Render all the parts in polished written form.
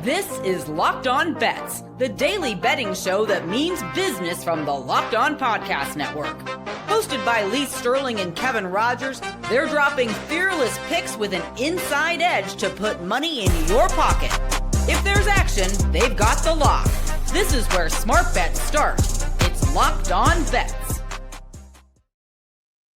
This is Locked On Bets, the daily betting show that means business from the Locked On Podcast Network. Hosted by Lee Sterling and Kevin Rogers, they're dropping fearless picks with an inside edge to put money in your pocket. If there's action, they've got the lock. This is where smart bets start. It's Locked On Bets.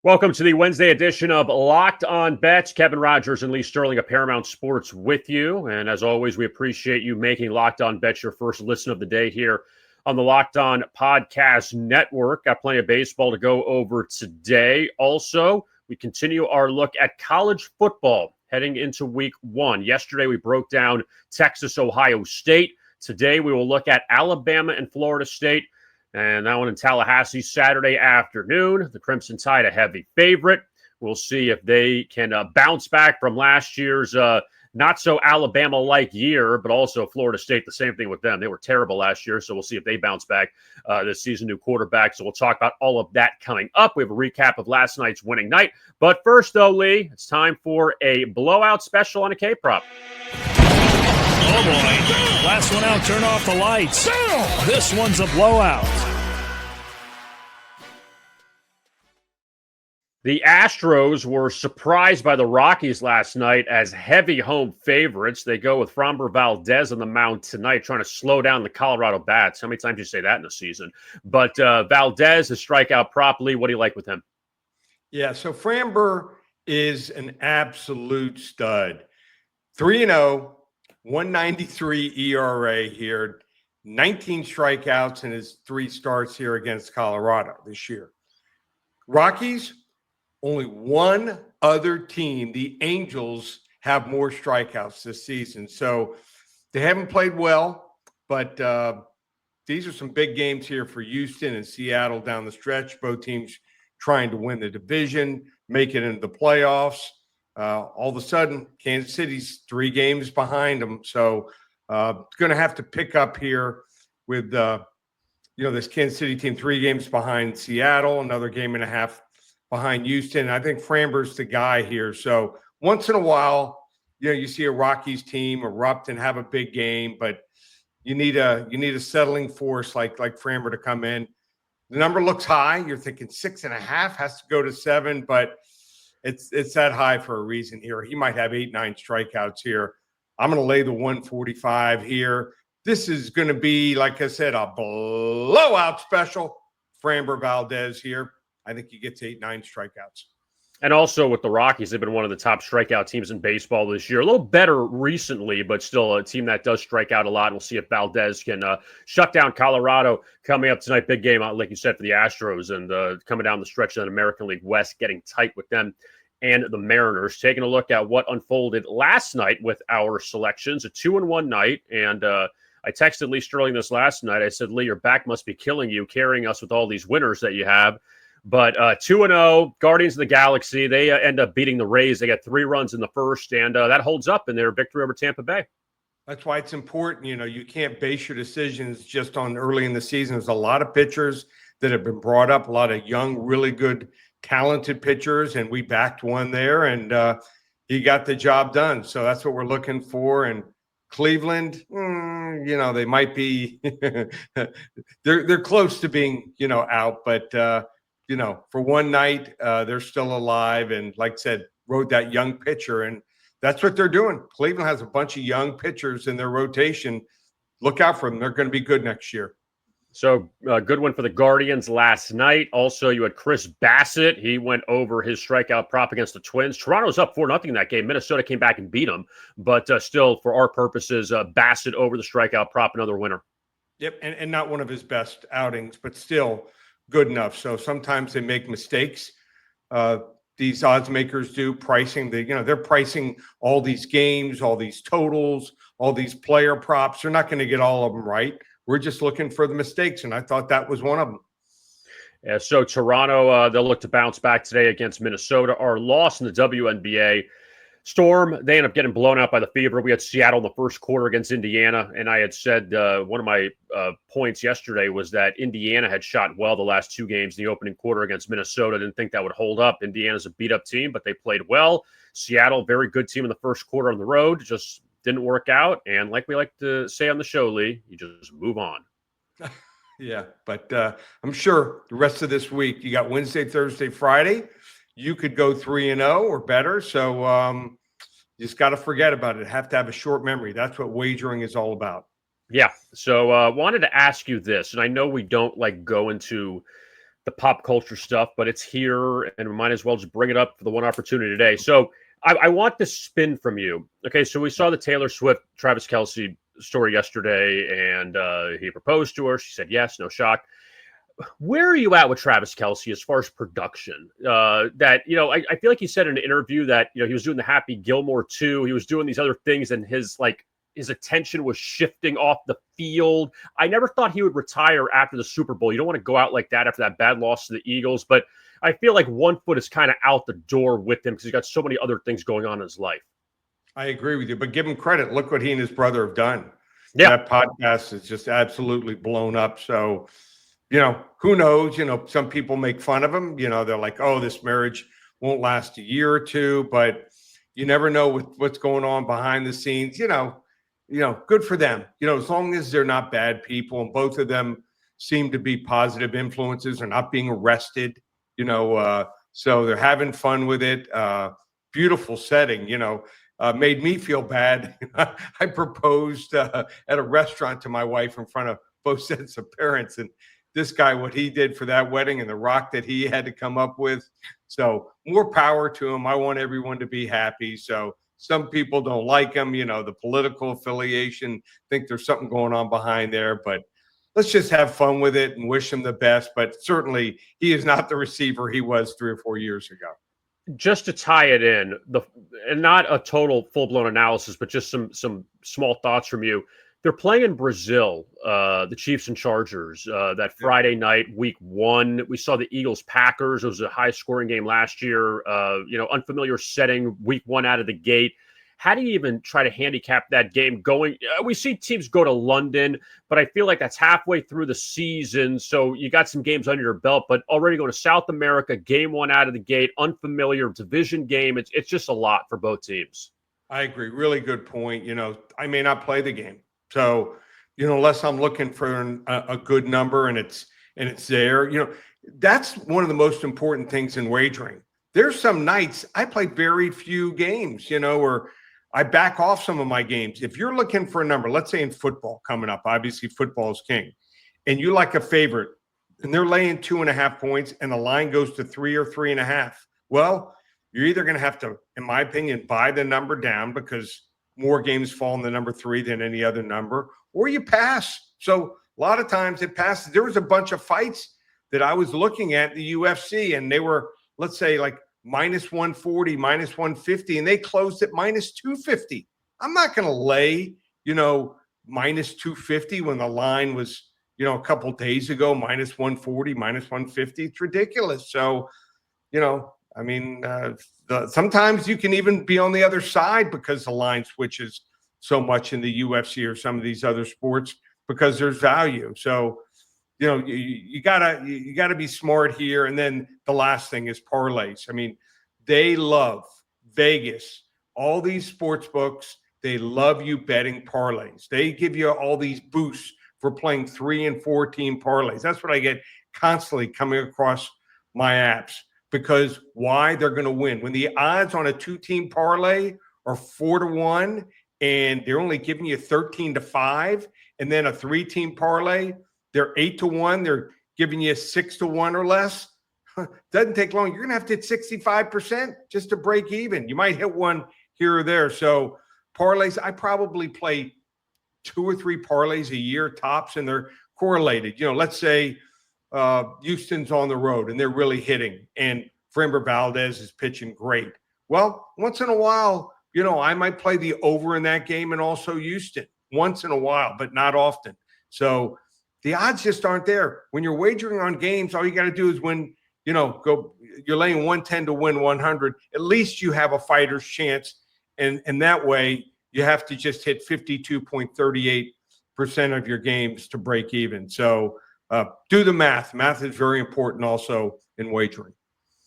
Welcome to the Wednesday edition of Locked On Bets. Kevin Rogers and Lee Sterling of Paramount Sports with you. And as always, we appreciate you making Locked On Bets your first listen of the day here on the Locked On Podcast Network. Got plenty of baseball to go over today. Also, we continue our look at college football heading into week one. Yesterday, we broke down Texas, Ohio State. Today, we will look at Alabama and Florida State. And that one in Tallahassee Saturday afternoon. The Crimson Tide, a heavy favorite. We'll see if they can bounce back from last year's not-so-Alabama-like year, but also Florida State, the same thing with them. They were terrible last year, so we'll see if they bounce back this season, new quarterback. So we'll talk about all of that coming up. We have a recap of last night's winning night. But first, though, Lee, it's time for a blowout special on a K-Prop. Oh, boy. Last one out, turn off the lights. This one's a blowout. The Astros were surprised by the Rockies last night as heavy home favorites. They go with Framber Valdez on the mound tonight, trying to slow down the Colorado bats. How many times do you say that in a season? But Valdez is strikeout properly. What do you like with him? Yeah, so Framber is an absolute stud. 3-0. 193 ERA here, 19 strikeouts in his 3 starts here against Colorado this year. Rockies, only one other team, the Angels, have more strikeouts this season. So they haven't played well, but these are some big games here for Houston and Seattle down the stretch. Both teams trying to win the division, make it into the playoffs. All of a sudden, Kansas City's 3 games behind them. So going to have to pick up here with, this Kansas City team 3 games behind Seattle, another game and a half behind Houston. I think Framber's the guy here. So once in a while, you see a Rockies team erupt and have a big game, but you need a settling force like Framber to come in. The number looks high. You're thinking 6.5 has to go to 7, but it's that high for a reason here. He might have 8-9 strikeouts here. I'm going to lay the 145 here. This is going to be, like I said, a blowout special. Framber Valdez here. I think he gets 8-9 strikeouts. And also with the Rockies, they've been one of the top strikeout teams in baseball this year. A little better recently, but still a team that does strike out a lot. We'll see if Valdez can shut down Colorado coming up tonight. Big game, like you said, for the Astros and coming down the stretch of the American League West, getting tight with them and the Mariners. Taking a look at what unfolded last night with our selections, a 2-1 night. And I texted Lee Sterling this last night. I said, Lee, your back must be killing you carrying us with all these winners that you have. But 2-0, Guardians of the Galaxy, they end up beating the Rays. They got 3 runs in the first, and that holds up in their victory over Tampa Bay. That's why it's important. You can't base your decisions just on early in the season. There's a lot of pitchers that have been brought up, a lot of young, really good, talented pitchers, and we backed one there, and he got the job done. So that's what we're looking for. And Cleveland, they might be they're close to being, out, but for one night, they're still alive. And like I said, rode that young pitcher, and that's what they're doing. Cleveland has a bunch of young pitchers in their rotation. Look out for them. They're going to be good next year. So good one for the Guardians last night. Also, you had Chris Bassett. He went over his strikeout prop against the Twins. Toronto's up 4-0 in that game. Minnesota came back and beat them. But still, for our purposes, Bassett over the strikeout prop, another winner. Yep, and not one of his best outings, but still good enough. So sometimes they make mistakes. These odds makers do pricing. They're pricing all these games, all these totals, all these player props. They're not going to get all of them right. We're just looking for the mistakes, and I thought that was one of them. Yeah, so Toronto, they'll look to bounce back today against Minnesota. Our loss in the WNBA. Storm, they end up getting blown out by the Fever. We had Seattle in the first quarter against Indiana, and I had said one of my points yesterday was that Indiana had shot well the last 2 games in the opening quarter against Minnesota. Didn't think that would hold up. Indiana's a beat-up team, but they played well. Seattle, very good team in the first quarter on the road, just didn't work out. And like we like to say on the show, Lee, you just move on. Yeah, but I'm sure the rest of this week, you got Wednesday, Thursday, Friday. You could go 3-0 or better. So you just got to forget about it. Have to have a short memory. That's what wagering is all about. Yeah. So wanted to ask you this, and I know we don't like go into the pop culture stuff, but it's here, and we might as well just bring it up for the one opportunity today. So I want this spin from you. Okay, so we saw the Taylor Swift, Travis Kelce story yesterday, and he proposed to her. She said yes, no shock. Where are you at with Travis Kelce as far as production? That, you know, I feel like he said in an interview that, you know, he was doing the Happy Gilmore 2. He was doing these other things, and his attention was shifting off the field. I never thought he would retire after the Super Bowl. You don't want to go out like that after that bad loss to the Eagles, but I feel like one foot is kind of out the door with him because he's got so many other things going on in his life. I agree with you, but give him credit. Look what he and his brother have done. Yeah. That podcast is just absolutely blown up. So, you know, who knows? You know, some people make fun of him. You know, they're like, oh, this marriage won't last a year or two, but you never know with what's going on behind the scenes. You know, good for them. You know, as long as they're not bad people, and both of them seem to be positive influences, are not being arrested, you know, so they're having fun with it. Beautiful setting, you know, made me feel bad. I proposed at a restaurant to my wife in front of both sets of parents, and this guy, what he did for that wedding and the rock that he had to come up with. So more power to him. I want everyone to be happy. So some people don't like him, you know, the political affiliation, think there's something going on behind there, but let's just have fun with it and wish him the best. But certainly he is not the receiver he was 3 or 4 years ago. Just to tie it in, and not a total full-blown analysis, but just some small thoughts from you. They're playing in Brazil, the Chiefs and Chargers, that Friday night, week 1. We saw the Eagles-Packers. It was a high-scoring game last year. You know, unfamiliar setting, week 1 out of the gate. How do you even try to handicap that game going? We see teams go to London, but I feel like that's halfway through the season. So you got some games under your belt, but already going to South America, game 1 out of the gate, unfamiliar division game. It's just a lot for both teams. I agree. Really good point. You know, I may not play the game. So, you know, unless I'm looking for a good number and it's there, you know, that's one of the most important things in wagering. There's some nights I play very few games, you know, or I back off some of my games. If you're looking for a number, let's say in football coming up, obviously football is king, and you like a favorite and they're laying 2.5 points and the line goes to 3 or 3.5. Well, you're either going to have to, in my opinion, buy the number down because more games fall in the number 3 than any other number, or you pass. So a lot of times it passes. There was a bunch of fights that I was looking at in the UFC, and they were, let's say, like minus 140, minus 150, and they closed at minus 250. I'm not going to lay, you know, minus 250 when the line was, you know, a couple days ago, minus 140, minus 150. It's ridiculous. So, you know, I mean, sometimes you can even be on the other side because the line switches so much in the UFC or some of these other sports because there's value. So, you know, you gotta be smart here. And then the last thing is parlays. I mean, they love Vegas, all these sports books. They love you betting parlays. They give you all these boosts for playing 3 and 4 team parlays. That's what I get constantly coming across my apps. Because why? They're going to win. When the odds on a 2-team parlay are 4-1 and they're only giving you 13-5, and then a 3-team parlay, they're 8-1, they're giving you 6-1 or less. Doesn't take long. You're going to have to hit 65% just to break even. You might hit one here or there. So parlays, I probably play 2 or 3 parlays a year tops, and they're correlated. You know, let's say Houston's on the road and they're really hitting, and Framber Valdez is pitching great. Well, once in a while, you know, I might play the over in that game and also Houston once in a while, but not often. So the odds just aren't there. When you're wagering on games, all you got to do is win, you know, you're laying 110 to win 100. At least you have a fighter's chance. And that way you have to just hit 52.38% of your games to break even. So, do the math. Math is very important also in wagering.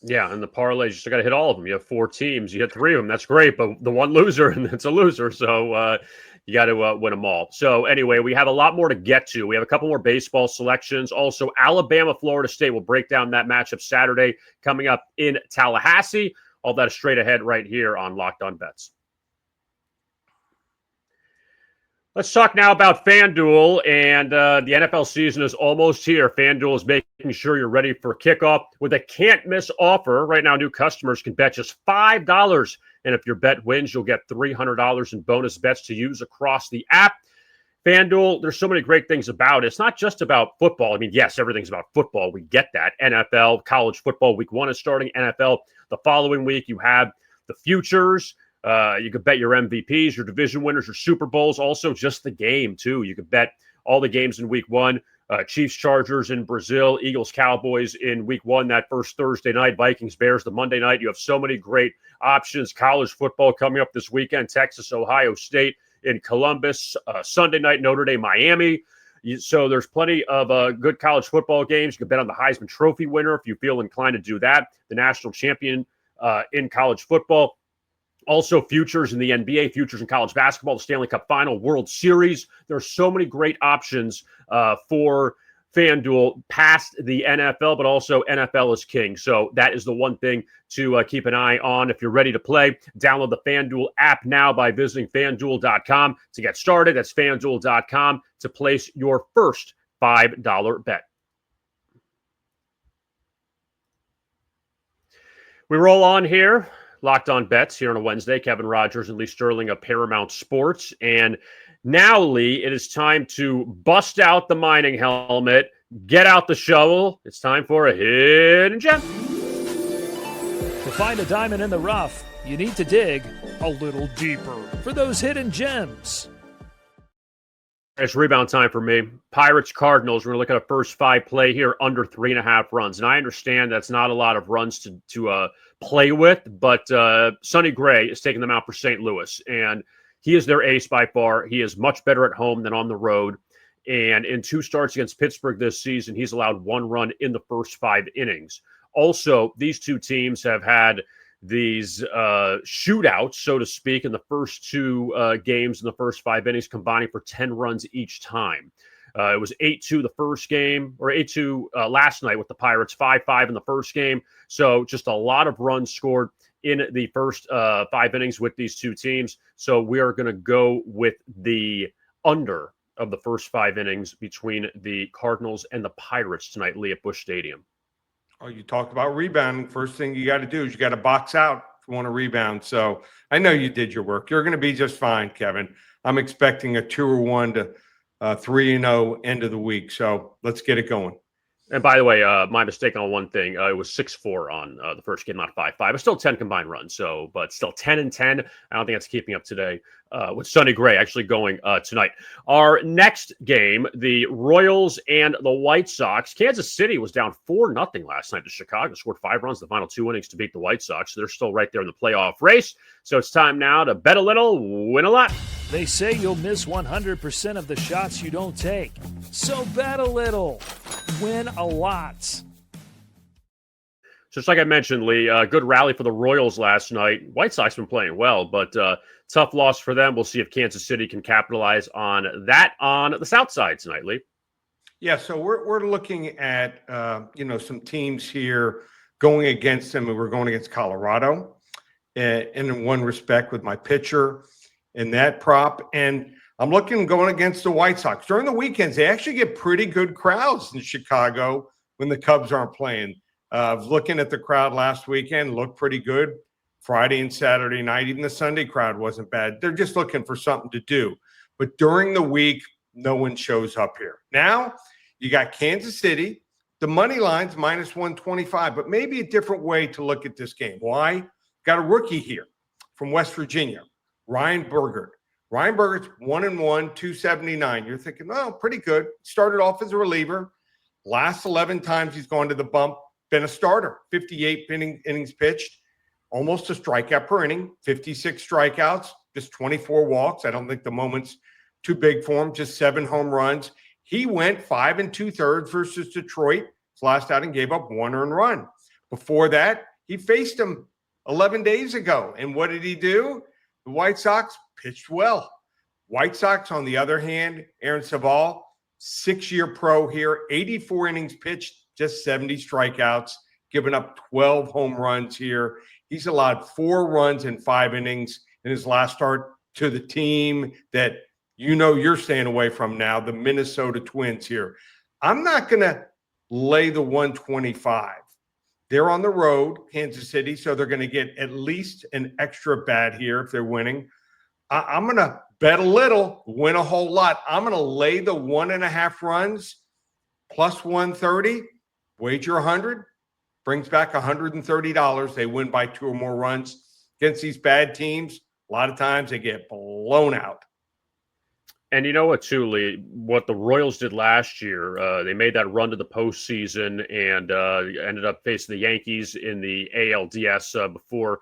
Yeah, and the parlays, you still got to hit all of them. You have 4 teams. You hit 3 of them. That's great, but the one loser, and it's a loser. So you got to win them all. So anyway, we have a lot more to get to. We have a couple more baseball selections. Also, Alabama, Florida State. We'll break down that matchup Saturday coming up in Tallahassee. All that is straight ahead right here on Locked On Bets. Let's talk now about FanDuel, and the NFL season is almost here. FanDuel is making sure you're ready for kickoff with a can't-miss offer. Right now, new customers can bet just $5, and if your bet wins, you'll get $300 in bonus bets to use across the app. FanDuel, there's so many great things about it. It's not just about football. I mean, yes, everything's about football. We get that. NFL, college football, week 1 is starting. NFL, the following week, you have the futures. You could bet your MVPs, your division winners, your Super Bowls, also just the game, too. You could bet all the games in week 1, Chiefs, Chargers in Brazil, Eagles, Cowboys in week 1, that first Thursday night, Vikings, Bears, the Monday night. You have so many great options. College football coming up this weekend, Texas, Ohio State in Columbus, Sunday night, Notre Dame, Miami. So there's plenty of good college football games. You can bet on the Heisman Trophy winner if you feel inclined to do that, the national champion in college football. Also, futures in the NBA, futures in college basketball, the Stanley Cup Final, World Series. There are so many great options for FanDuel past the NFL, but also NFL is king. So that is the one thing to keep an eye on. If you're ready to play, download the FanDuel app now by visiting FanDuel.com to get started. That's FanDuel.com to place your first $5 bet. We roll on here. Locked On Bets here on a Wednesday. Kevin Rogers and Lee Sterling of Paramount Sports. And now, Lee, it is time to bust out the mining helmet, get out the shovel. It's time for a hidden gem. To find a diamond in the rough, you need to dig a little deeper for those hidden gems. It's rebound time for me. Pirates, Cardinals. We're going to look at a first 5 play here under 3.5 runs. And I understand that's not a lot of runs to play with, but Sonny Gray is taking them out for St. Louis. And he is their ace by far. He is much better at home than on the road. And in 2 starts against Pittsburgh this season, he's allowed 1 run in the first 5 innings. Also, these 2 teams have had these shootouts, so to speak, in the first 2 games in the first 5 innings, combining for 10 runs each time. It was 8-2 the first game, or 8-2 last night with the Pirates, 5-5 in the first game. So just a lot of runs scored in the first 5 innings with these 2 teams. So we are going to go with the under of the first 5 innings between the Cardinals and the Pirates tonight, Lee, at Busch Stadium. Oh, you talked about rebounding. First thing you got to do is you got to box out if you want to rebound. So I know you did your work. You're going to be just fine, Kevin. I'm expecting a 2-1 to 3-0 end of the week. So let's get it going. And by the way, my mistake on one thing, it was 6-4 on the first game, not 5-5. It's still 10 combined runs, so but still 10-10. I don't think that's keeping up today with Sonny Gray actually going tonight. Our next game, the Royals and the White Sox. Kansas City was down 4-0 last night to Chicago. Scored 5 runs the final 2 innings to beat the White Sox. So they're still right there in the playoff race. So it's time now to bet a little, win a lot. They say you'll miss 100% of the shots you don't take. So bet a little, win a lot. Just like I mentioned, Lee, good rally for the Royals last night. White Sox been playing well, but tough loss for them. We'll see if Kansas City can capitalize on that on the South Side tonight, Lee. Yeah, so we're looking at some teams here going against them, and we're going against Colorado, and in one respect with my pitcher in that prop, and I'm going against the White Sox. During the weekends, they actually get pretty good crowds in Chicago when the Cubs aren't playing. Looking at the crowd last weekend, looked pretty good. Friday and Saturday night, even the Sunday crowd wasn't bad. They're just looking for something to do. But during the week, no one shows up here. Now, you got Kansas City. The money line's minus 125, but maybe a different way to look at this game. Why? Got a rookie here from West Virginia, Ryan Burgert. Ryan Burgert's 1-1, 279. You're thinking, well, pretty good. Started off as a reliever. Last 11 times he's gone to the bump, been a starter. 58 innings pitched, almost a strikeout per inning, 56 strikeouts, just 24 walks. I don't think the moment's too big for him, just 7 home runs. He went 5 2/3 versus Detroit. His last outing gave up 1 earned run. Before that, He faced them 11 days ago. And what did he do? The White Sox pitched well. White Sox, on the other hand, Aaron Savall, 6-year pro here, 84 innings pitched, just 70 strikeouts, giving up 12 home runs here. He's allowed 4 runs in 5 innings in his last start to the team that you're staying away from now, the Minnesota Twins here. I'm not going to lay the 125. They're on the road, Kansas City, so they're going to get at least an extra bat here if they're winning. I'm going to bet a little, win a whole lot. I'm going to lay the 1.5 runs plus 130, wager 100, brings back $130. They win by 2 or more runs against these bad teams. A lot of times they get blown out. And you know what, too, Lee? What the Royals did last year, they made that run to the postseason and ended up facing the Yankees in the ALDS before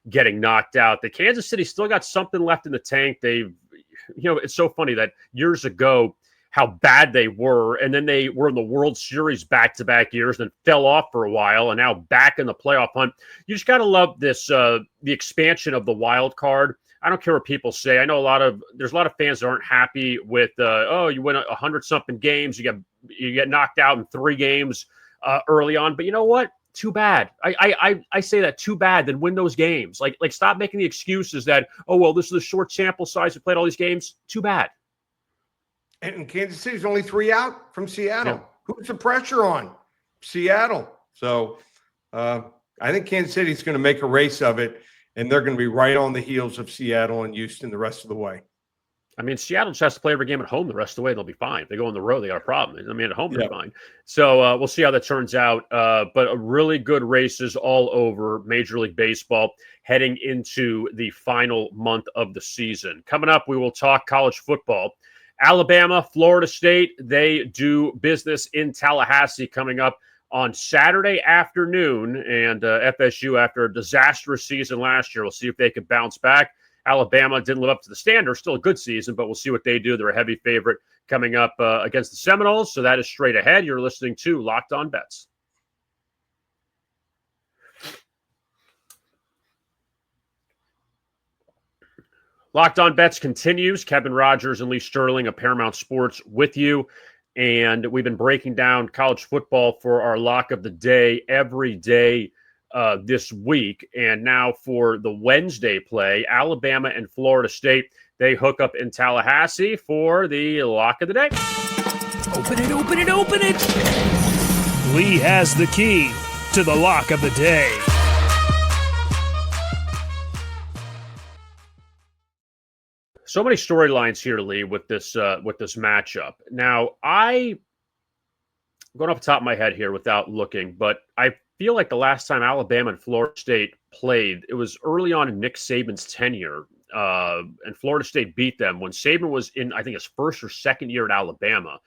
getting knocked out. The Kansas City still got something left in the tank. It's so funny that years ago, how bad they were, and then they were in the World Series back-to-back years, then fell off for a while, and now back in the playoff hunt. You just got to love this, the expansion of the wild card. I don't care what people say. I know there's a lot of fans that aren't happy with, you win 100-something games, you get knocked out in 3 games early on. But you know what? Too bad. I say that, too bad, then win those games. Like stop making the excuses that, this is a short sample size. We played all these games. Too bad. And Kansas City's only 3 out from Seattle. Yeah. Who's the pressure on? Seattle. So I think Kansas City's going to make a race of it, and they're going to be right on the heels of Seattle and Houston the rest of the way. I mean, Seattle just has to play every game at home the rest of the way. They'll be fine. If they go on the road, they got a problem. I mean, at home, they're fine. So we'll see how that turns out. But really good races all over Major League Baseball heading into the final month of the season. Coming up, we will talk college football. Alabama, Florida State, they do business in Tallahassee coming up on Saturday afternoon. And FSU, after a disastrous season last year, we'll see if they can bounce back. Alabama didn't live up to the standard. Still a good season, but we'll see what they do. They're a heavy favorite coming up against the Seminoles. So that is straight ahead. You're listening to Locked On Bets. Locked On Bets continues. Kevin Rogers and Lee Sterling of Paramount Sports with you. And we've been breaking down college football for our lock of the day every day this week. And now for the Wednesday play, Alabama and Florida State, they hook up in Tallahassee for the lock of the day. Open it, open it, open it. Lee has the key to the lock of the day. So many storylines here, Lee, with this matchup. Now, I'm going off the top of my head here without looking, but I feel like the last time Alabama and Florida State played, it was early on in Nick Saban's tenure, and Florida State beat them when Saban was in, I think, his first or second year at Alabama.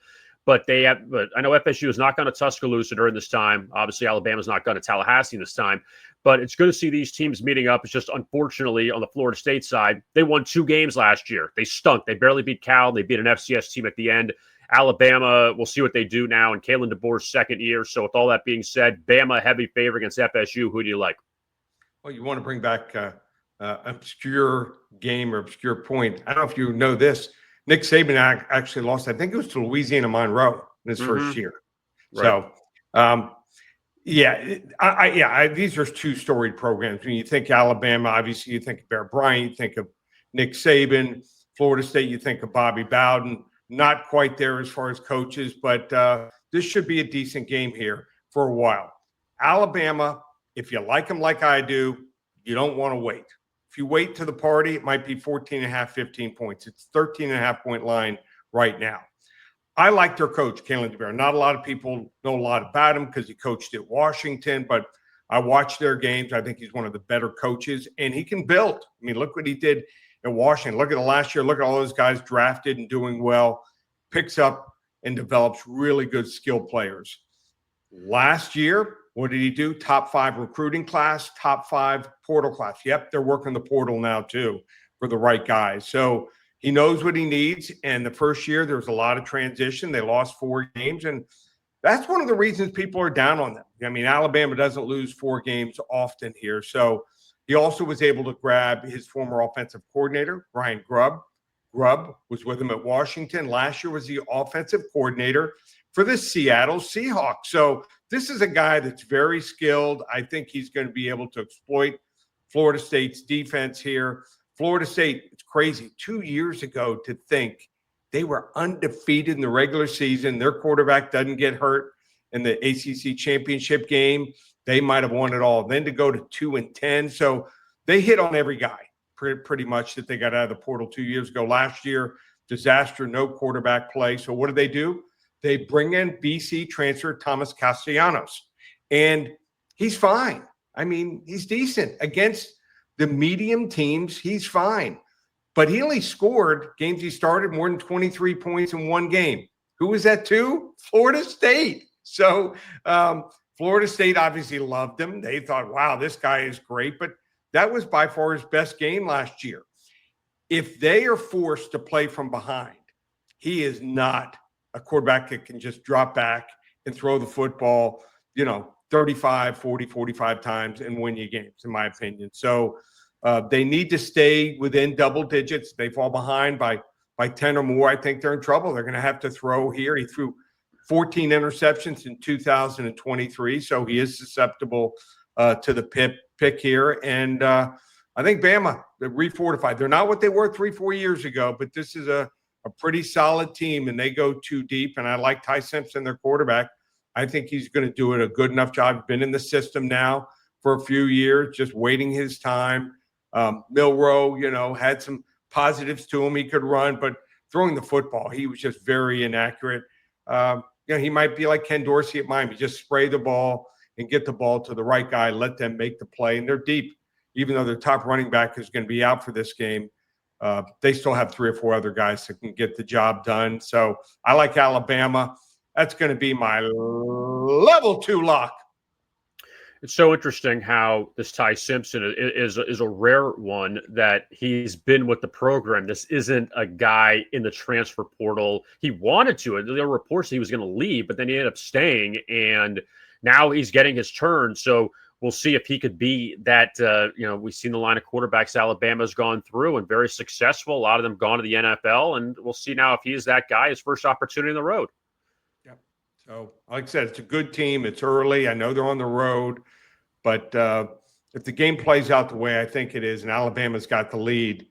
But I know FSU has not gone to Tuscaloosa during this time. Obviously, Alabama's not gone to Tallahassee this time. But it's good to see these teams meeting up. It's just, unfortunately, on the Florida State side, they won 2 games last year. They stunk. They barely beat Cal. They beat an FCS team at the end. Alabama, we'll see what they do now in Kalen DeBoer's second year. So with all that being said, Bama heavy favor against FSU. Who do you like? Well, you want to bring back obscure game or obscure point. I don't know if you know this. Nick Saban actually lost, I think it was to Louisiana Monroe in his first year. Right. So, these are 2 storied programs. When you think Alabama, obviously you think of Bear Bryant, you think of Nick Saban. Florida State, you think of Bobby Bowden. Not quite there as far as coaches, but this should be a decent game here for a while. Alabama, if you like them like I do, you don't want to wait. If you wait to the party, it might be 14.5, 15 points. It's 13.5-point line right now. I like their coach, Kalen DeBoer. Not a lot of people know a lot about him because he coached at Washington, but I watched their games. I think he's one of the better coaches, and he can build. I mean, look what he did in Washington. Look at the last year. Look at all those guys drafted and doing well. Picks up and develops really good skill players. Last year, what did he do? Top 5 recruiting class, top 5 portal class. Yep, they're working the portal now too for the right guys. So he knows what he needs. And the first year, there was a lot of transition. They lost 4 games. And that's one of the reasons people are down on them. I mean, Alabama doesn't lose 4 games often here. So he also was able to grab his former offensive coordinator, Brian Grubb. Grubb was with him at Washington. Last year was the offensive coordinator for the Seattle Seahawks. So this is a guy that's very skilled. I think he's going to be able to exploit Florida State's defense here. Florida State, it's crazy. 2 years ago to think they were undefeated in the regular season. Their quarterback doesn't get hurt in the ACC championship game. They might have won it all. Then to go to 2-10. So they hit on every guy pretty much that they got out of the portal 2 years ago. Last year, disaster, no quarterback play. So what do? They bring in BC transfer Thomas Castellanos. And he's fine. I mean, he's decent. Against the medium teams, he's fine. But he only scored games he started more than 23 points in one game. Who was that to? Florida State. So Florida State obviously loved him. They thought, wow, this guy is great. But that was by far his best game last year. If they are forced to play from behind, he is not a quarterback that can just drop back and throw the football, 35, 40, 45 times and win you games, in my opinion. So they need to stay within double digits. They fall behind by 10 or more. I think they're in trouble. They're going to have to throw here. He threw 14 interceptions in 2023, so he is susceptible to the pick here. And I think Bama, they're refortified. They're not what they were 3-4 years ago, but this is a pretty solid team, and they go too deep. And I like Ty Simpson, their quarterback. I think he's going to do a good enough job. Been in the system now for a few years, just waiting his time. Milroe, had some positives to him. He could run, but throwing the football, he was just very inaccurate. He might be like Ken Dorsey at Miami. Just spray the ball and get the ball to the right guy, let them make the play. And they're deep. Even though their top running back is going to be out for this game, they still have 3 or 4 other guys that can get the job done. So I like Alabama. That's going to be my level 2 lock. It's so interesting how this Ty Simpson is a rare one, that he's been with the program. This isn't a guy in the transfer portal. He wanted to. There were reports he was going to leave, but then he ended up staying, and now he's getting his turn. So we'll see if he could be that. We've seen the line of quarterbacks Alabama's gone through and very successful. A lot of them gone to the NFL, and we'll see now if he is that guy, his first opportunity on the road. Yeah. So, like I said, it's a good team. It's early. I know they're on the road, but if the game plays out the way I think it is, and Alabama's got the lead,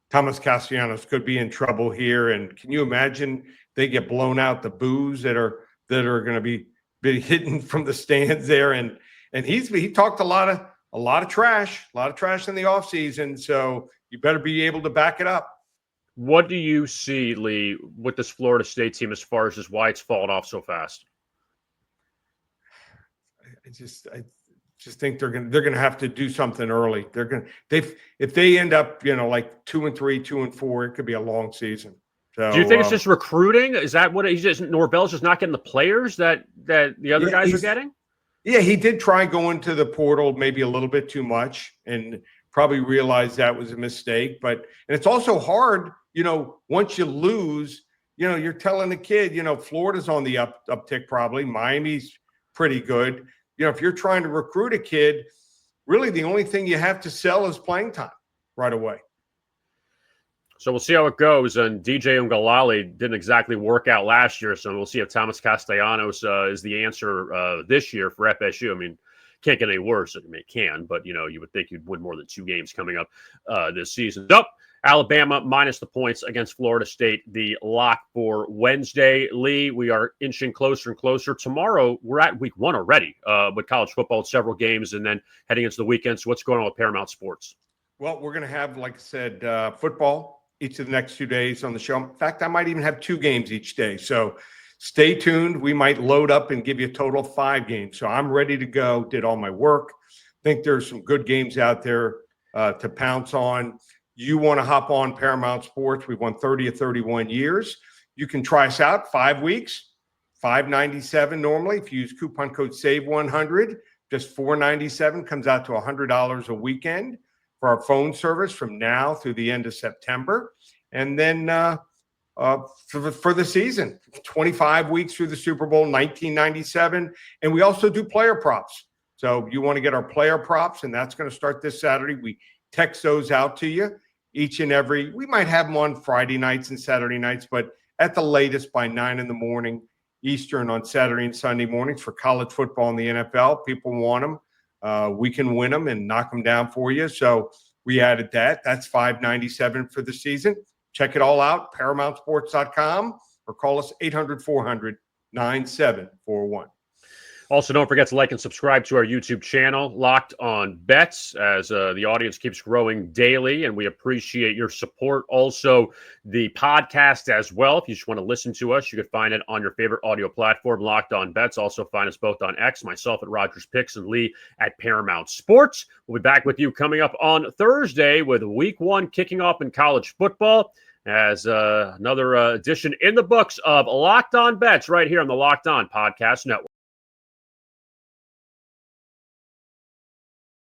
Thomas Castellanos could be in trouble here. And can you imagine they get blown out, the boos that are going to be hidden from the stands there? And he talked a lot of trash in the offseason. So you better be able to back it up. What do you see, Lee, with this Florida State team as far as just why it's fallen off so fast? I just think they're going to have to do something early. If they end up, like 2-3, 2-4, it could be a long season. So, do you think it's just recruiting? Is that what Norvell's just not getting the players that the other guys are getting? Yeah, he did try going to the portal maybe a little bit too much and probably realized that was a mistake. And it's also hard, once you lose, you're telling the kid, Florida's on the uptick probably. Miami's pretty good. If you're trying to recruit a kid, really the only thing you have to sell is playing time right away. So we'll see how it goes. And DJ Ungalali didn't exactly work out last year, so we'll see if Thomas Castellanos is the answer this year for FSU. I mean, can't get any worse. I mean, it can, but, you would think you'd win more than 2 games coming up this season. Nope. Alabama minus the points against Florida State, the lock for Wednesday. Lee, we are inching closer and closer. Tomorrow, we're at week 1 already with college football, several games, and then heading into the weekend. So what's going on with Paramount Sports? Well, we're going to have, like I said, football each of the next 2 days on the show. In fact, I might even have 2 games each day. So stay tuned. We might load up and give you a total of 5 games. So I'm ready to go, did all my work. Think there's some good games out there to pounce on. You want to hop on Paramount Sports. We've won 30 of 31 years. You can try us out 5 weeks, $5.97 normally. If you use coupon code SAVE100, just $4.97 comes out to $100 a weekend for our phone service from now through the end of September. And then for the season. 25 weeks through the Super Bowl, 1997. And we also do player props. So you want to get our player props, and that's going to start this Saturday. We text those out to you each and every. We might have them on Friday nights and Saturday nights, but at the latest by 9 a.m. Eastern on Saturday and Sunday mornings for college football and the NFL. People want them. We can win them and knock them down for you. So we added that. That's $5.97 for the season. Check it all out, ParamountSports.com, or call us 800-400-9741. Also, don't forget to like and subscribe to our YouTube channel, Locked On Bets, as the audience keeps growing daily, and we appreciate your support. Also, the podcast as well. If you just want to listen to us, you can find it on your favorite audio platform, Locked On Bets. Also, find us both on X, myself at Rogers Picks, and Lee at Paramount Sports. We'll be back with you coming up on Thursday with Week 1 kicking off in college football, as another edition in the books of Locked On Bets right here on the Locked On Podcast Network.